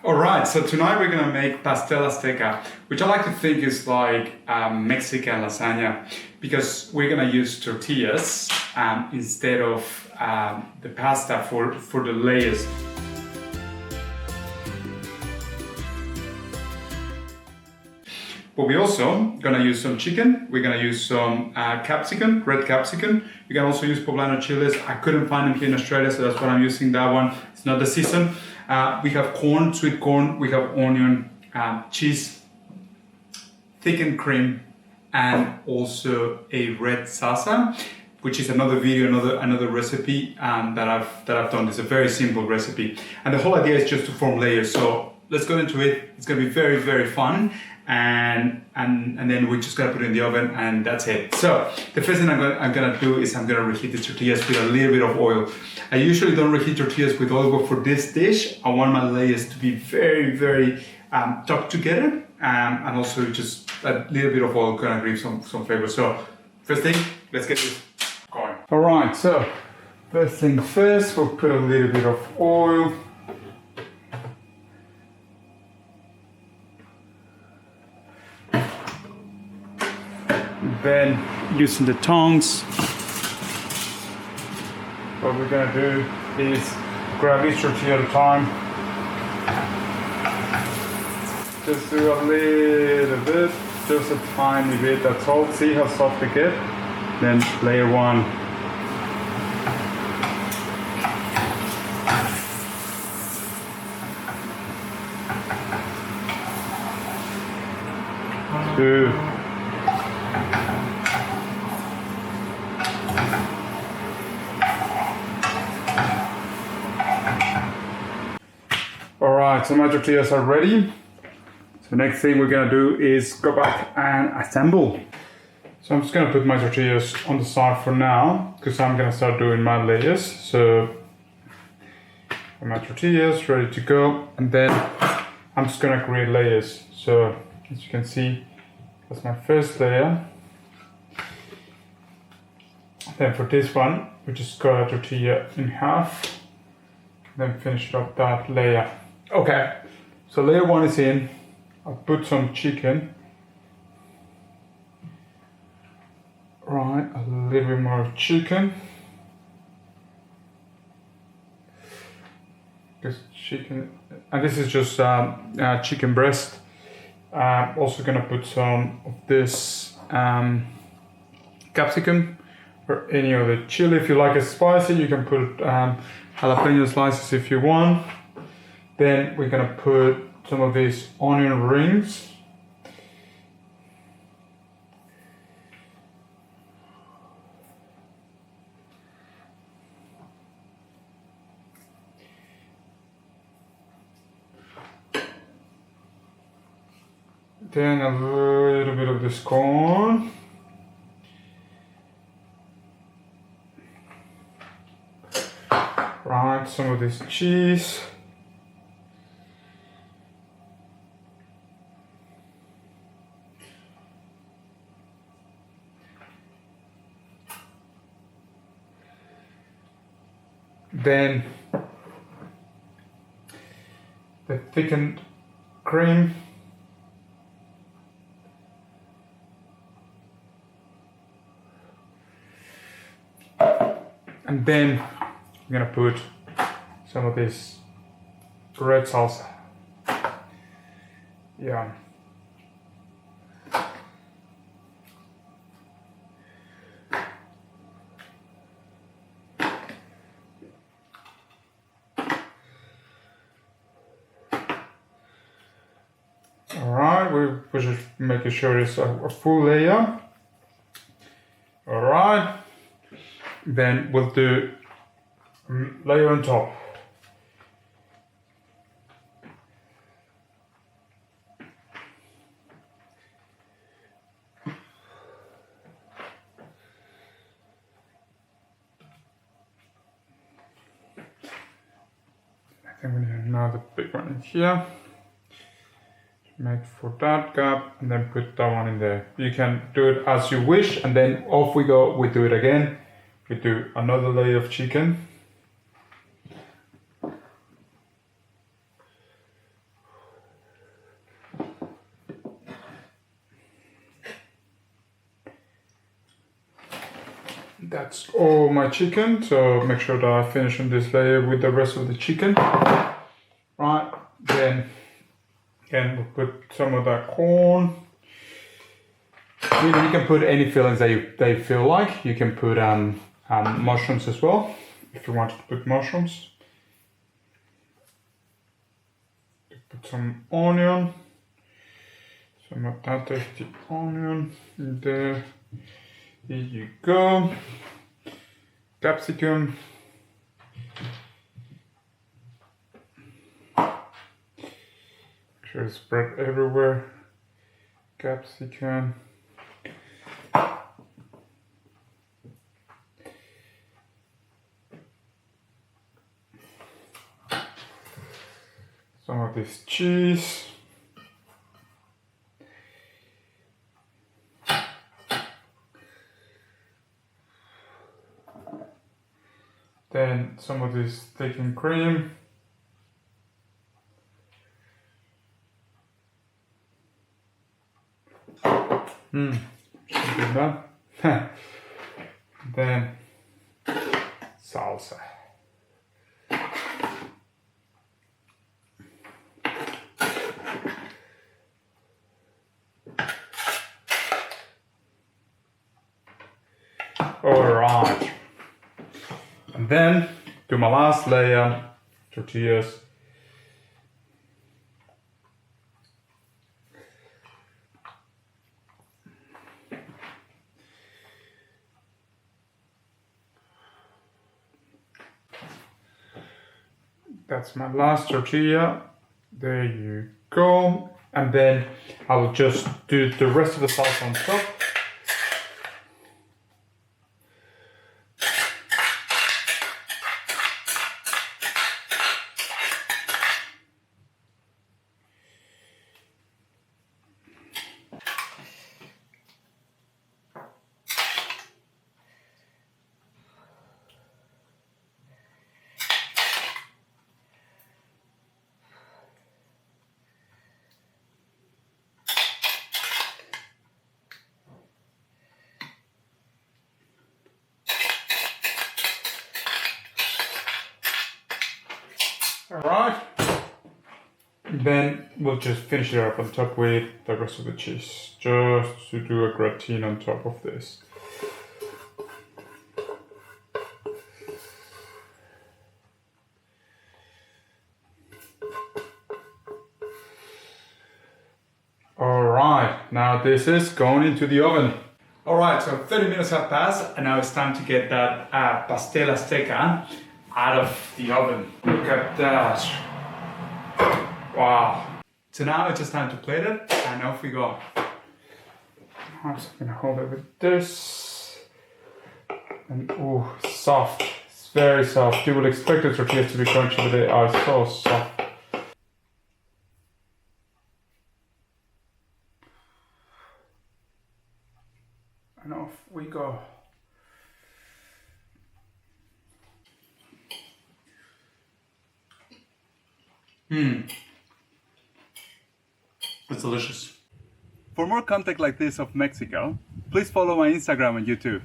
Alright, so tonight we're gonna make pastel azteca, which I like to think is like Mexican lasagna, because we're gonna use tortillas instead of the pasta for the layers. But we're also gonna use some chicken, we're gonna use some capsicum, red capsicum. We can also use poblano chilies. I couldn't find them here in Australia, so that's why I'm using that one. It's not the season. We have corn, sweet corn, we have onion, cheese, thickened cream, and also a red salsa, which is another video, another recipe that I've done. It's a very simple recipe, and the whole idea is just to form layers. So let's go into it. It's gonna be very, very fun, and then we just gotta put it in the oven, and that's it. So the first thing I'm gonna do is I'm gonna reheat the tortillas with a little bit of oil. I usually don't reheat tortillas with oil, but for this dish, I want my layers to be very, very tucked together, and also just a little bit of oil gonna give some flavor. So first thing, let's get this going. All right, so first thing first, we'll put a little bit of oil. Then using the tongs, what we're gonna do is grab each tortilla at a time. Just do a little bit, just a tiny bit, that's all. See how soft they get. Then layer one. Two. Alright, so my tortillas are ready. So next thing we're gonna do is go back and assemble. So I'm just gonna put my tortillas on the side for now, because I'm gonna start doing my layers. So my tortillas ready to go, and then I'm just gonna create layers. So as you can see, that's my first layer. Then for this one, we just cut a tortilla in half, then finish up that layer. Okay, so layer one is in. I'll put some chicken. Right, a little bit more of chicken. This chicken, and this is just chicken breast. Also gonna put some of this capsicum or any other chili. If you like it spicy, you can put jalapeno slices if you want. Then we're gonna put some of these onion rings. Then a little bit of this corn. Right, some of this cheese. Then the thickened cream. And then I'm gonna put some of this red salsa. Yeah. Alright, we're just making sure it's a full layer. Alright, then we'll do layer on top. I think we need another big one in here. Make for that gap, and then put that one in there. You can do it as you wish, and then off we go. We do it again. We do another layer of chicken. That's all my chicken, so make sure that I finish on this layer with the rest of the chicken. Right, then again we'll put some of that corn. You can put any fillings that you feel like. You can put mushrooms as well, if you want to put mushrooms. Put some onion, some of that tasty onion in there. Here you go. Capsicum. Make sure it's spread everywhere. Capsicum. Some of this cheese. Then some of this thickened cream. Should be done. Then salsa. Alright. And then do my last layer, tortillas. That's my last tortilla. There you go. And then I will just do the rest of the salsa on top. Alright, then we'll just finish it up on top with the rest of the cheese, just to do a gratin on top of this. Alright, now this is going into the oven. Alright, so 30 minutes have passed and now it's time to get that pastel azteca out of the oven. Look at that. Wow. So now it's just time to plate it and off we go. I'm just gonna hold it with this. And oh, soft. It's very soft. You will expect the tortillas to be crunchy, but they are so soft. And off we go. It's delicious. For more content like this of Mexico, please follow my Instagram and YouTube.